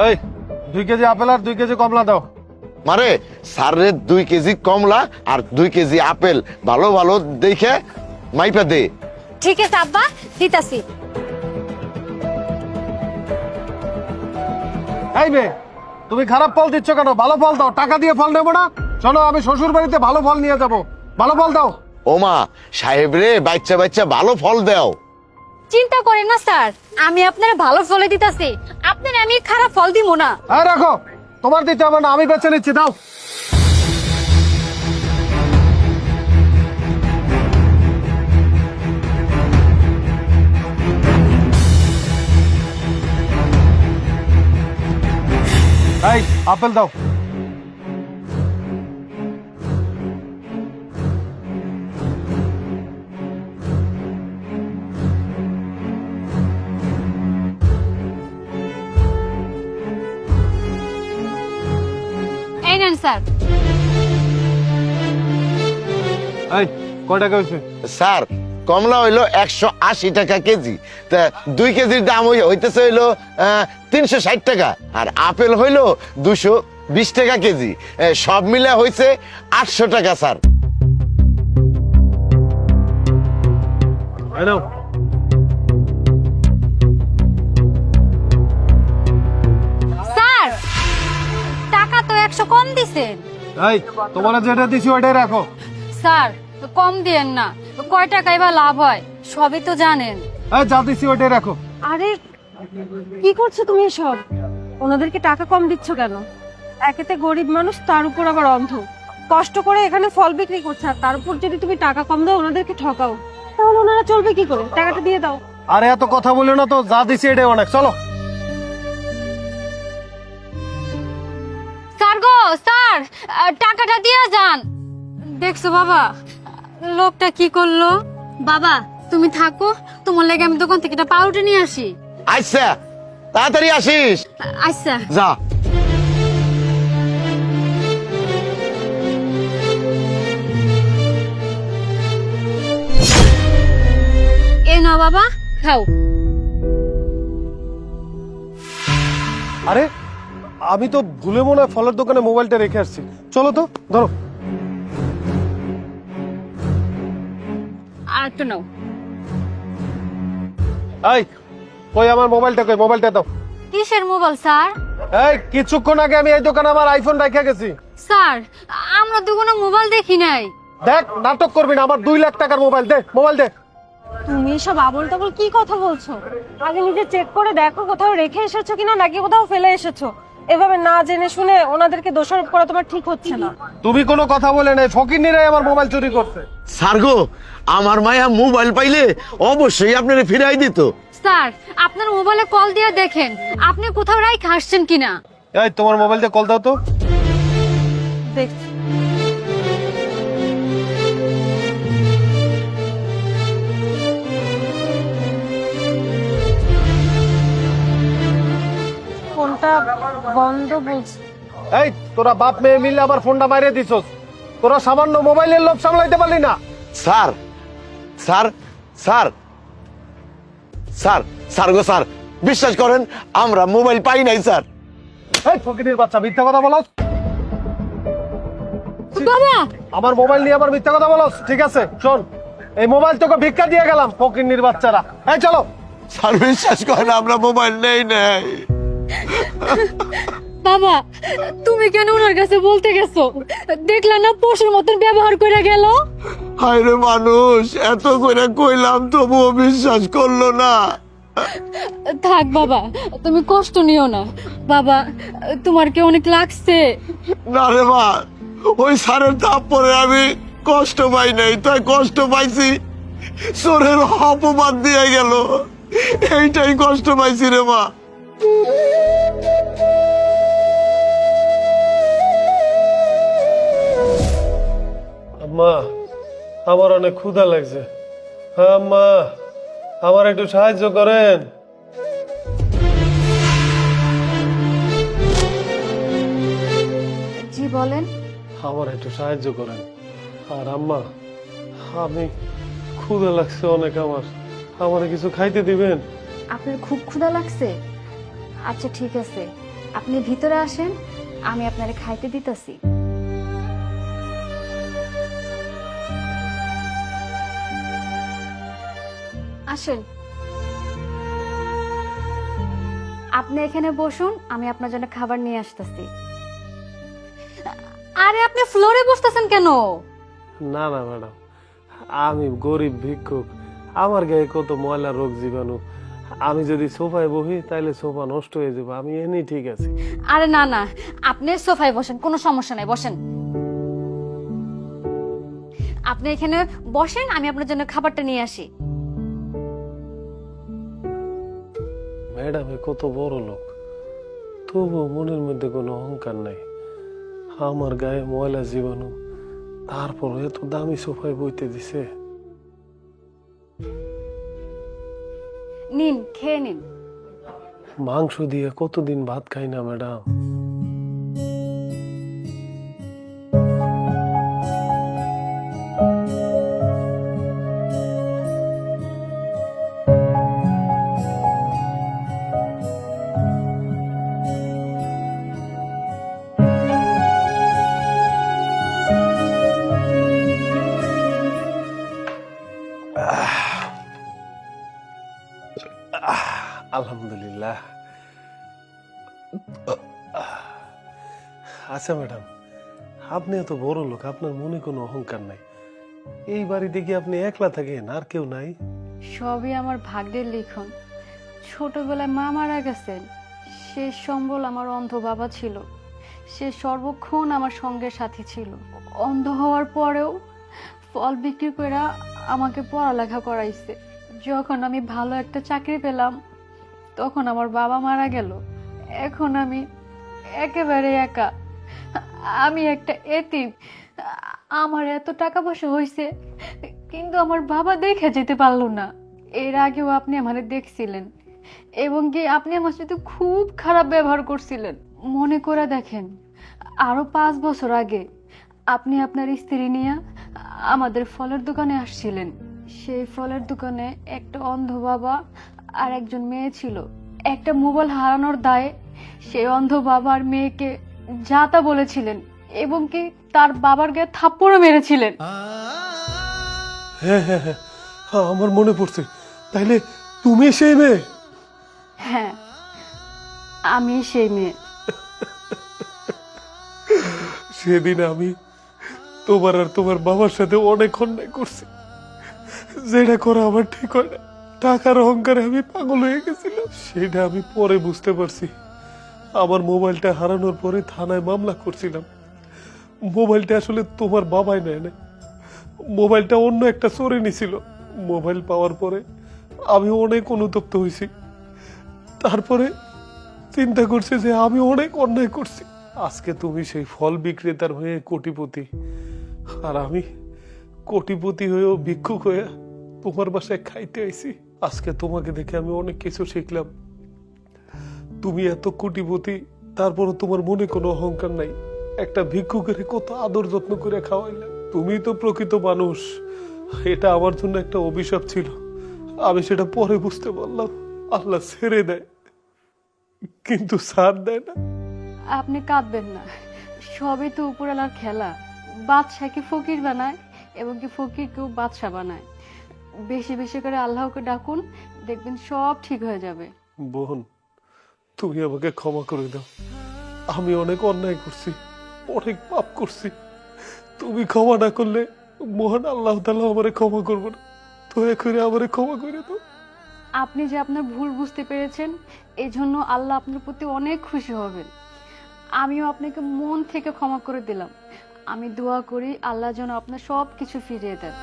এই 2 KG apple আর 2 KG কমলা দাও। মারে স্যারে 2 কেজি কমলা আর 2 কেজি আপেল ভালো ভালো দেখে মাইপা দে। ঠিক আছে আব্বা, দিতাছি। এই মেয়ে, তুমি খারাপ ফল দিচ্ছ কেন? ভালো ফল দাও, টাকা দিয়ে ফল নেবো না। শোনো, আমি শ্বশুর বাড়িতে ভালো ফল নিয়ে যাব, ভালো ফল দাও। ওমা সাহেব রে, বাচ্চা বাচ্চা ভালো ফল দাও। চিন্তা করেন না স্যার, আমি আপনার ভালো ফলে দিতাছি, আপনার আমি খারাপ ফল দিব না। হ্যাঁ রাখো, তোমার দিতে হবে না, আমি বেছে নিচ্ছি, দাও। এই আপেল দাও। এই নেন স্যার। এই কয় টাকা হয়েছে? স্যার কমলা হইলো 180 টাকা কেজি, তা 2 কেজির দাম হইতেছে হইলো 360 টাকা, আর আপেল হইলো 220 টাকা কেজি। সব মিলে হইছে 800 টাকা স্যার। এই নাও। স্যার টাকা তো 100 কম দিছেন। এই তোমার যেটা দিছি ওইটাই রাখো। স্যার কম দিয়েন না, কয় টাকাই বা লাভ হয় সবই তো জানেন। এই যা দিছি ওইটাই রাখো। আরে কি করছো তুমি এসব? ওনাদেরকে টাকা কম দিচ্ছ কেন? একেতে গরিব মানুষ, তার উপর আবার অন্ধ, কষ্ট করে এখানে ফল বিক্রি করছে, আর তার উপর যদি তুমি টাকা কম দাও, ওনাদেরকে ঠকাও, তাহলে ওনারা চলবে কি করে? টাকাটা দিয়ে দাও। আরে এত কথা বলিও না তো, যা দিছি এটাই অনেক, চলো। স্যার গো স্যার, টাকাটা দিয়ে যান। দেখছো বাবা লোকটা কি করলো? বাবা তুমি থাকো, তোমার লেগে আমি দোকান থেকে একটা পাউরুটি নিয়ে আসি। আচ্ছা তাড়াতাড়ি আসিস। আচ্ছা। যা। এই নাও বাবা, খাও। আরে আমি তো ভুলে মনে হয় ফলের দোকানে মোবাইলটা রেখে আসছি। চলো তো, ধরো। আর একটু নাও। এই কই আমার মোবাইলটা, কই মোবাইলটা দাও। কিসের মোবাইল স্যার? এই কিছুক্ষণ আগে আমি এই দোকানে আমার আইফোন রেখে গেছি। স্যার আমরা তো কোনো মোবাইল দেখি নাই। দেখ, নাটক করবি না, আমার 2 লাখ টাকার মোবাইল, দে মোবাইল দে। তুমি এসব আবল তাবল কি কথা বলছো? আগে নিজে চেক করে দেখো কোথাও রেখে এসেছো কিনা, নাকি কোথাও ফেলে এসেছো। এভাবে না জেনে শুনে ওনাদেরকে দোষারোপ করা তোমার ঠিক হচ্ছে না। তুমি কোনো কথা বলে নাই, ফকিন্নিরাই আমার মোবাইল চুরি করছে। স্যার গো, আমার মায়া মোবাইল পাইলে অবশ্যই আপনারে ফিরাই দিত। স্যার আপনার মোবাইলে কল দিয়ে দেখেন আপনি কোথাও রাইখা আসছেন কিনা। এই তোমার মোবাইল দিয়ে কল দাও তো। দেখছি। ফোনটা বন্ধ বলছে। এই তোরা বাপ মেয়ে মিলে আমার ফোনটা মারিয়ে দিছস। তোরা সামান্য মোবাইলের লোভ সামলাইতে পারলি না। Sir sir sir sir sir গো স্যার, বিশ্বাস করেন আমরা মোবাইল পাই নাই স্যার। এই ফকিরের বাচ্চা, মিথ্যা কথা বলস। বাবা আমার মোবাইল নিয়ে আবার মিথ্যা কথা বলস? ঠিক আছে শোন, এই মোবাইল তোকে ভিক্ষা দিয়ে গেলাম, ফকিন্নির বাচ্চারা। এই চলো। স্যার বিশ্বাস করেন আমরা মোবাইল নেই নাই। বাবা তুমি কেন ওনার কাছে বলতে গেছো? দেখলা না পশুর মতন ব্যবহার করে গেল। হায় রে মানুষ, এত করে কইলাম তবুও বিশ্বাস করলো না। থাক বাবা, তুমি কষ্ট নিও না। বাবা তোমার কি অনেক লাগছে? না রে মা, ওই স্যারের তাপ পরে আমি কষ্ট পাই নাই, তাই কষ্ট পাইছি চোরের অপমান দিয়ে গেল, এইটাই কষ্ট পাইছি রে মা। আম্মা আমার অনেক ক্ষুধা লাগছে। হ্যাঁ আম্মা, আমার একটু সাহায্য করেন। জি বলেন। আমার একটু সাহায্য করেন। আর আম্মা, আমি ক্ষুধা লাগছে অনেক, আমার কিছু খাইতে দিবেন? আপনার খুব ক্ষুধা লাগছে? আচ্ছা ঠিক আছে, আপনি ভিতরে আসেন, আমি আপনারে খাইতে দিতেছি। আসেন, আপনি এখানে বসুন, আমি আপনার জন্য খাবার নিয়ে আসতেছি। আরে আপনি ফ্লোরে বসতেছেন কেন? না না ম্যাডাম, আমি গরিব ভিক্ষুক, আমার গায়ে কত ময়লা রোগ জীবাণু, আমি যদি সোফায় বহি তাহলে সোফা নষ্ট হয়ে যাবে, আমি এমনি ঠিক আছি। আরে না না, আপনি সোফায় বসেন, কোনো সমস্যা নাই, বসেন। আপনি এখানে বসেন, আমি আপনার জন্য খাবারটা নিয়ে আসি। ম্যাডাম কত বড় লোক, তবুও মনের মধ্যে কোনো অহংকার নাই। আমার গায়ে ময়লা জীবাণু, তারপর এত দামি সোফায় বইতে দিছে। নিন, খেয়ে নিন। মাংস দিয়ে কতদিন ভাত খাই না ম্যাডাম। আলহামদুলিল্লাহ। আচ্ছা ম্যাডাম, আপনি এত বড় লোক, আপনার মনে কোনো অহংকার নাই। এই বাড়িতে কি আপনি একলা থাকেন, আর কেউ নাই? সবই আমার ভাগ্যের লিখন। ছোটবেলায় মা মারা গেছেন, শেষ সম্বল আমার অন্ধ বাবা ছিল। সে সর্বক্ষণ আমার সঙ্গের সাথী ছিল। অন্ধ হওয়ার পরেও ফল বিক্রি করে আমাকে পড়ালেখা করাইছে। যখন আমি ভালো একটা চাকরি পেলাম, তখন আমার বাবা মারা গেল। এখন আমি একেবারে একা, আমি একটা এতিম। আমার এত টাকা পয়সা হয়েছে, কিন্তু আমার বাবা দেখে যেতে পারলো না। এর আগেও আপনি আমারে দেখছিলেন, এবং কি আপনি আমার সাথে খুব খারাপ ব্যবহার করছিলেন। মনে করে দেখেন, আরো 5 বছর আগে আপনি আপনার স্ত্রী নিয়ে আমাদের ফলের দোকানে আসছিলেন। সেই ফলের দোকানে একটা অন্ধ বাবা আর একজন মেয়ে ছিল। একটা মোবাইল হারানোর দায়ে সেই অন্ধ বাবা আর মেয়েকে যা তা বলেছিলেন, এবং কি তার বাবার গায়ে থাপ্পড়ও মেরেছিলেন। হ্যাঁ হ্যাঁ হ্যাঁ, আমার মনে পড়ছে। তাইলে তুমি সেই মেয়ে? হ্যাঁ, আমি সেই মেয়ে। সেদিন আমি তোমার আর তোমার বাবার সাথে অনেক অন্যায় করছি, যেটা করা আমার ঠিক হয় না। টাকার অহংকারে আমি পাগল হয়ে গেছিলাম, সেটা আমি পরে বুঝতে পারছি। আমার মোবাইলটা হারানোর পরে থানায় মামলা করছিলাম। মোবাইলটা আসলে তোমার বাবাই নেয় না, মোবাইলটা অন্য একটা চোরে নিছিল। মোবাইল পাওয়ার পরে আমি অনেক অনুতপ্ত হয়েছি। তারপরে চিন্তা করছি যে আমি অনেক অন্যায় করছি। আজকে তুমি সেই ফল বিক্রেতার হয়ে কোটিপতি, আর আমি কোটিপতি হয়েও ভিক্ষুক হয়ে তোমার বাসায় খাইতে আইছি। আজকে তোমাকে দেখে আমি অনেক কিছু শিখলাম। তুমি এত কোটিপতি, তারপরও তোমার মনে কোনো অহংকার নাই। একটা ভিক্ষুকের কত আদর যত্ন করে খাওয়াইলে। তুমি তো প্রকৃত মানুষ। এটা আমার জন্য একটা অভিশাপ ছিল, আমি সেটা পরে বুঝতে পারলাম। আল্লাহ ছেড়ে দেয়, কিন্তু ছাড় দেয় না। আপনি কাঁদবেন না, সবই তো উপরওয়ালার খেলা। বাদশাকে ফকির বানায়, এবং কি ফকিরকেও বাদশা বানায়। বেশি বেশি করে আল্লাহকে ডাকুন, দেখবেন সব ঠিক হয়ে যাবে। বোন, তুমি আমাকে ক্ষমা করে দাও। আমি অনেক অন্যায় করছি, অনেক পাপ করছি। তুমি ক্ষমা না করলে মহান আল্লাহ তাআলা আমারে ক্ষমা করবো না। দয়া করে আমারে ক্ষমা করে দাও। আপনি যে আপনার ভুল বুঝতে পেরেছেন, এই জন্য আল্লাহ আপনার প্রতি অনেক খুশি হবেন। আমিও আপনাকে মন থেকে ক্ষমা করে দিলাম। আমি দোয়া করি আল্লাহ যেন আপনার সব কিছু ফিরিয়ে দেন।